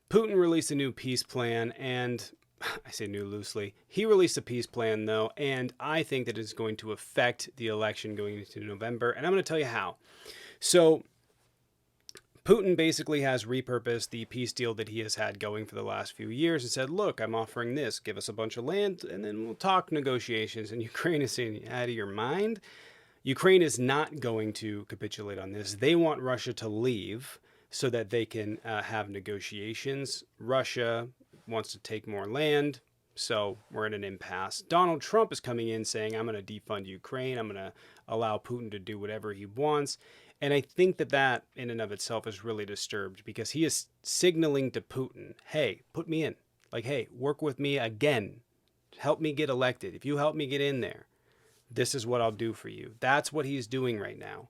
Putin released a new peace plan, and I say new loosely. He released a peace plan, though, and I think that it's going to affect the election going into November, and I'm going to tell you how. So, Putin basically has repurposed the peace deal that he has had going for the last few years and said, look, I'm offering this, give us a bunch of land, and then we'll talk negotiations. And Ukraine is saying, out of your mind? Ukraine is not going to capitulate on this. They want Russia to leave so that they can have negotiations. Russia wants to take more land, so we're in an impasse. Donald Trump is coming in saying, I'm going to defund Ukraine. I'm going to allow Putin to do whatever he wants. And I think that that in and of itself is really disturbed because he is signaling to Putin, hey, put me in. Like, hey, work with me again. Help me get elected. If you help me get in there, this is what I'll do for you. That's what he's doing right now.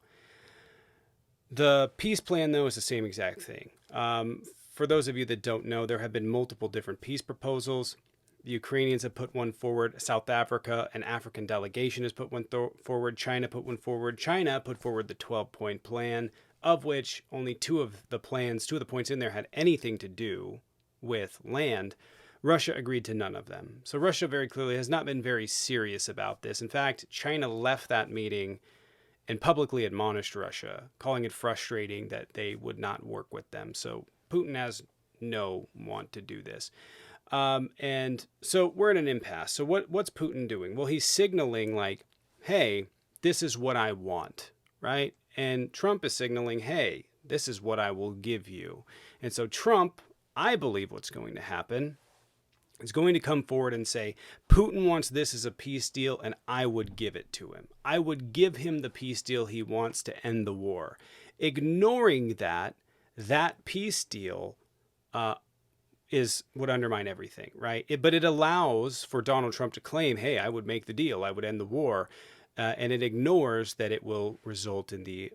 The peace plan, though, is the same exact thing. For those of you that don't know, there have been multiple different peace proposals. The Ukrainians have put one forward. South Africa, an African delegation, has put one forward. China put one forward. China put forward the 12-point plan, of which only two of the points in there had anything to do with land. Russia agreed to none of them. So Russia very clearly has not been very serious about this. In fact, China left that meeting and publicly admonished Russia, calling it frustrating that they would not work with them. So Putin has no want to do this. And so we're in an impasse. So what's Putin doing? Well, he's signaling like, hey, this is what I want, right? And Trump is signaling, hey, this is what I will give you. And so Trump, I believe what's going to happen is going to come forward and say, Putin wants this as a peace deal, and I would give it to him. I would give him the peace deal he wants to end the war. Ignoring that peace deal would undermine everything, right? But it allows for Donald Trump to claim, hey, I would make the deal, I would end the war, and it ignores that it will result in the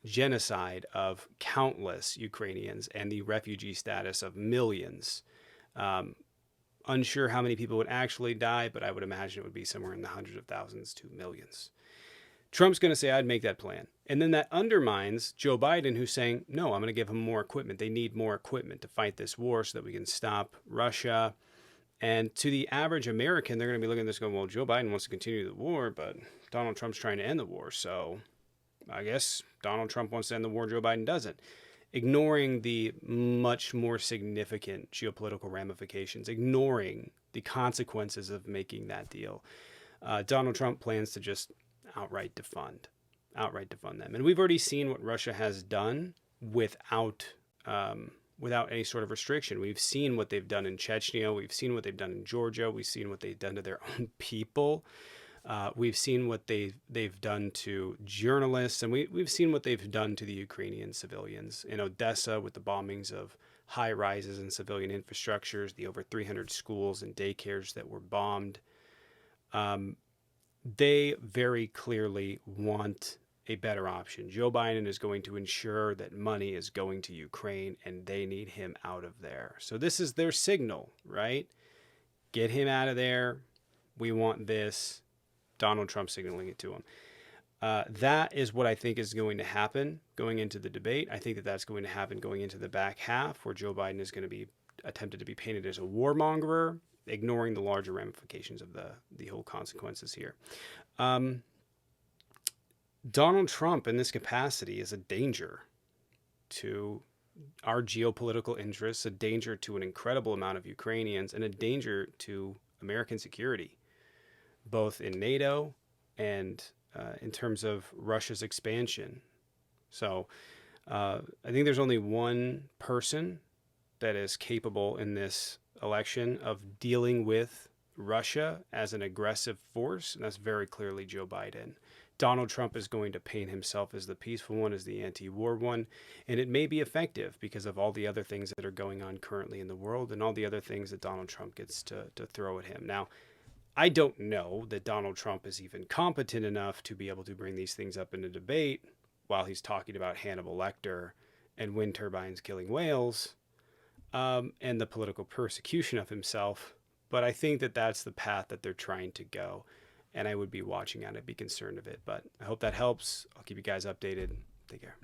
genocide of countless Ukrainians and the refugee status of millions. Unsure how many people would actually die, but I would imagine it would be somewhere in the hundreds of thousands to millions. Trump's going to say, I'd make that plan. And then that undermines Joe Biden, who's saying, no, I'm going to give them more equipment. They need more equipment to fight this war so that we can stop Russia. And to the average American, they're going to be looking at this going, well, Joe Biden wants to continue the war, but Donald Trump's trying to end the war. So I guess Donald Trump wants to end the war, Joe Biden doesn't. Ignoring the much more significant geopolitical ramifications, ignoring the consequences of making that deal. Donald Trump plans to just outright defund them. And we've already seen what Russia has done without any sort of restriction. We've seen what they've done in Chechnya. We've seen what they've done in Georgia. We've seen what they've done to their own people. We've seen what they've done to journalists, and we've seen what they've done to the Ukrainian civilians in Odessa with the bombings of high rises and civilian infrastructures, the over 300 schools and daycares that were bombed. They very clearly want a better option. Joe Biden is going to ensure that money is going to Ukraine, and they need him out of there. So this is their signal, right? Get him out of there. We want this. Donald Trump signaling it to him. That is what I think is going to happen going into the debate. I think that that's going to happen going into the back half, where Joe Biden is going to be attempted to be painted as a warmonger, ignoring the larger ramifications of the whole consequences here. Donald Trump in this capacity is a danger to our geopolitical interests, a danger to an incredible amount of Ukrainians, and a danger to American security, both in NATO and in terms of Russia's expansion. So I think there's only one person that is capable in this election of dealing with Russia as an aggressive force, and that's very clearly Joe Biden. Donald Trump is going to paint himself as the peaceful one, as the anti-war one, and it may be effective because of all the other things that are going on currently in the world and all the other things that Donald Trump gets to throw at him. Now, I don't know that Donald Trump is even competent enough to be able to bring these things up in a debate while he's talking about Hannibal Lecter and wind turbines killing whales and the political persecution of himself. But I think that that's the path that they're trying to go. And I would be watching out. I'd be concerned of it. But I hope that helps. I'll keep you guys updated. Take care.